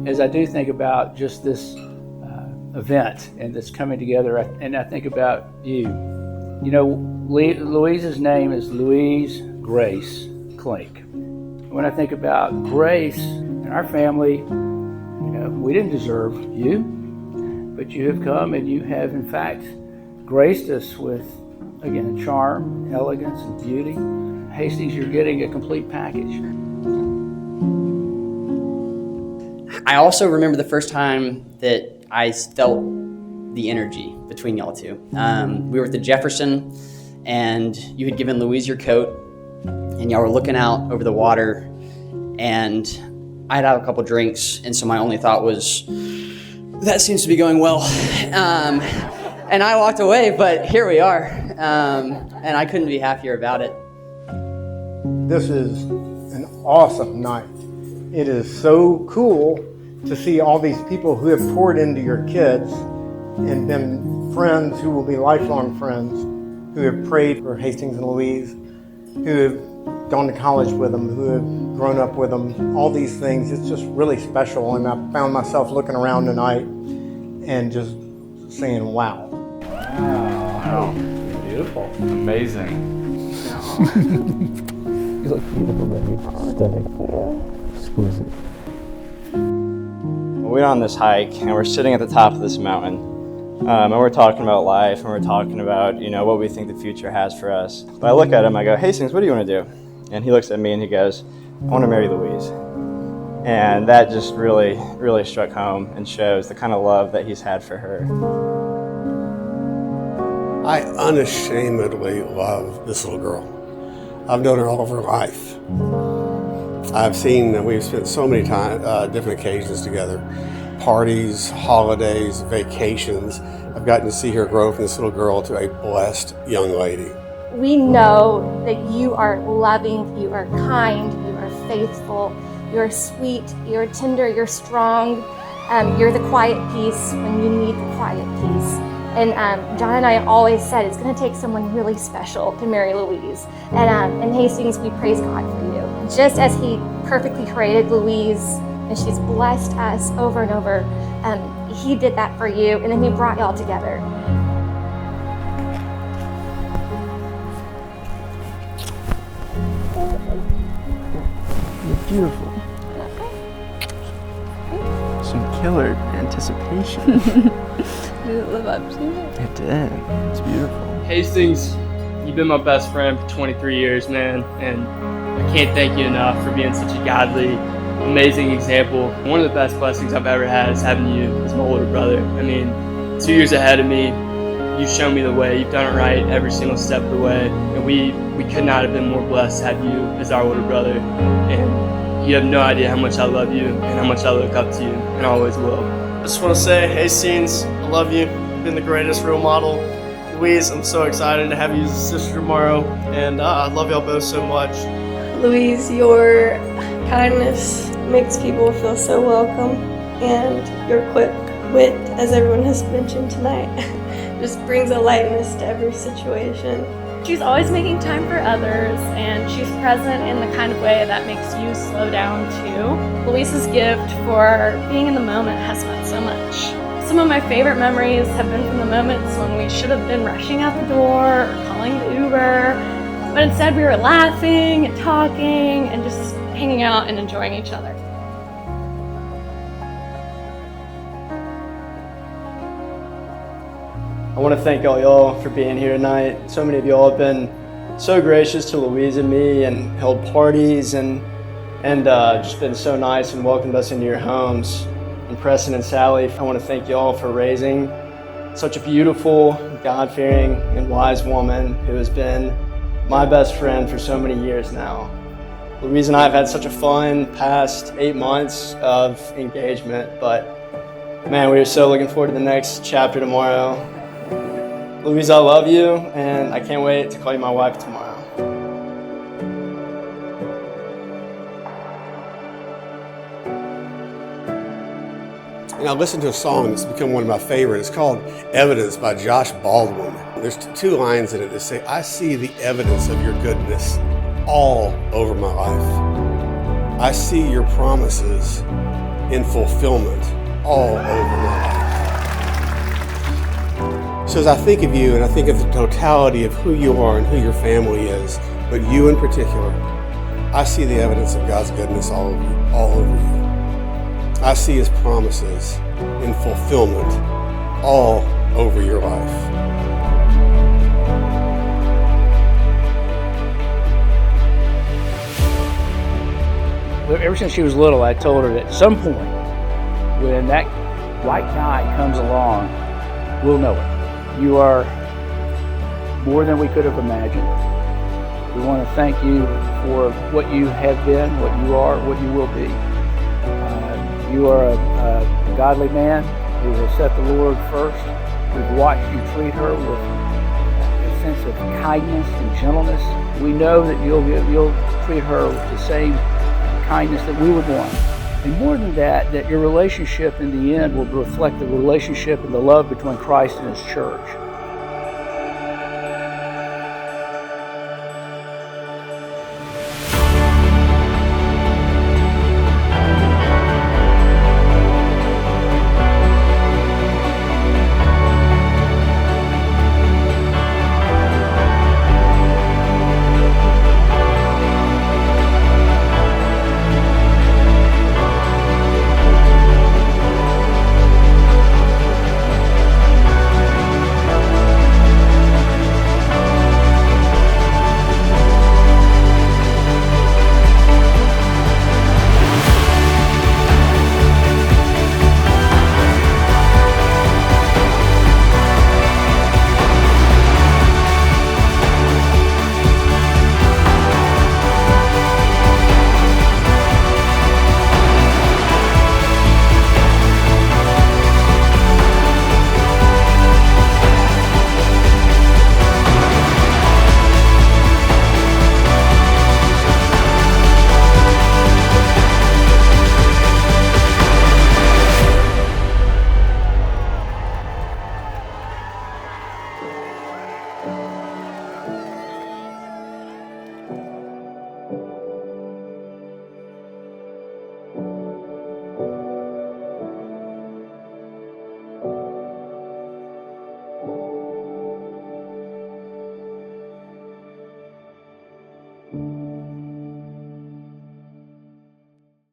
as I do think about just this event and this coming together, and I think about you. You know, Louise's name is Louise Grace Klink. When I think about Grace and our family, you know, we didn't deserve you, but you have come and you have, in fact, graced us with, again, charm, elegance, and beauty. Hastings, you're getting a complete package. I also remember the first time that I felt the energy between y'all two. We were at the Jefferson, and you had given Louise your coat, and y'all were looking out over the water, and I had had a couple drinks, and so my only thought was, that seems to be going well. And I walked away, but here we are, and I couldn't be happier about it. This is an awesome night. It is so cool to see all these people who have poured into your kids and been friends who will be lifelong friends, who have prayed for Hastings and Louise, who have gone to college with them, who have grown up with them, all these things. It's just really special, and I found myself looking around tonight and just saying, wow. Wow. Beautiful. Amazing. You look beautiful, baby. Stunning. Exquisite. We went on this hike, and we're sitting at the top of this mountain, and we're talking about life, and we're talking about, you know, what we think the future has for us. But I look at him, I go, Hastings, what do you want to do? And he looks at me and he goes, I want to marry Louise. And that just really, really struck home and shows the kind of love that he's had for her. I unashamedly love this little girl. I've known her all of her life. We've spent so many different occasions together, parties, holidays, vacations. I've gotten to see her grow from this little girl to a blessed young lady. We know that you are loving, you are kind, you are faithful, you're sweet, you're tender, you're strong. You're the quiet peace when you need the quiet peace. And John and I always said it's going to take someone really special to marry Louise. And in Hastings, we praise God for you. Just as He perfectly created Louise, and she's blessed us over and over, He did that for you, and then He brought y'all together. You're beautiful. Some killer anticipation. Did it live up to it? It did. It's beautiful. Hastings, you've been my best friend for 23 years, man, and I can't thank you enough for being such a godly, amazing example. One of the best blessings I've ever had is having you as my older brother. I mean, 2 years ahead of me, you've shown me the way. You've done it right every single step of the way, and we could not have been more blessed to have you as our older brother. And you have no idea how much I love you and how much I look up to you, and I always will. I just want to say, Hastings, I love you. You've been the greatest role model. Louise, I'm so excited to have you as a sister tomorrow, and I love y'all both so much. Louise, your kindness makes people feel so welcome, and your quick wit, as everyone has mentioned tonight, just brings a lightness to every situation. She's always making time for others, and she's present in the kind of way that makes you slow down too. Louise's gift for being in the moment has meant so much. Some of my favorite memories have been from the moments when we should have been rushing out the door or calling the Uber, but instead we were laughing and talking and just hanging out and enjoying each other. I want to thank all y'all for being here tonight. So many of y'all have been so gracious to Louise and me and held parties and just been so nice and welcomed us into your homes. And Preston and Sally, I want to thank y'all for raising such a beautiful, God-fearing, and wise woman who has been my best friend for so many years now. Louise and I have had such a fun past 8 months of engagement, but man, we are so looking forward to the next chapter tomorrow. Louise, I love you, and I can't wait to call you my wife tomorrow. And I listened to a song that's become one of my favorites. It's called Evidence by Josh Baldwin. There's two lines in it that say, I see the evidence of your goodness all over my life. I see your promises in fulfillment all over my life. So as I think of you and I think of the totality of who you are and who your family is, but you in particular, I see the evidence of God's goodness all over you. I see His promises in fulfillment all over your life. Ever since she was little, I told her that at some point, when that white knight comes along, we'll know it. You are more than we could have imagined. We want to thank you for what you have been, what you are, what you will be. You are a godly man who has set the Lord first. We've watched you treat her with a sense of kindness and gentleness. We know that you'll treat her with the same kindness that we would want. And more than that your relationship in the end will reflect the relationship and the love between Christ and His church.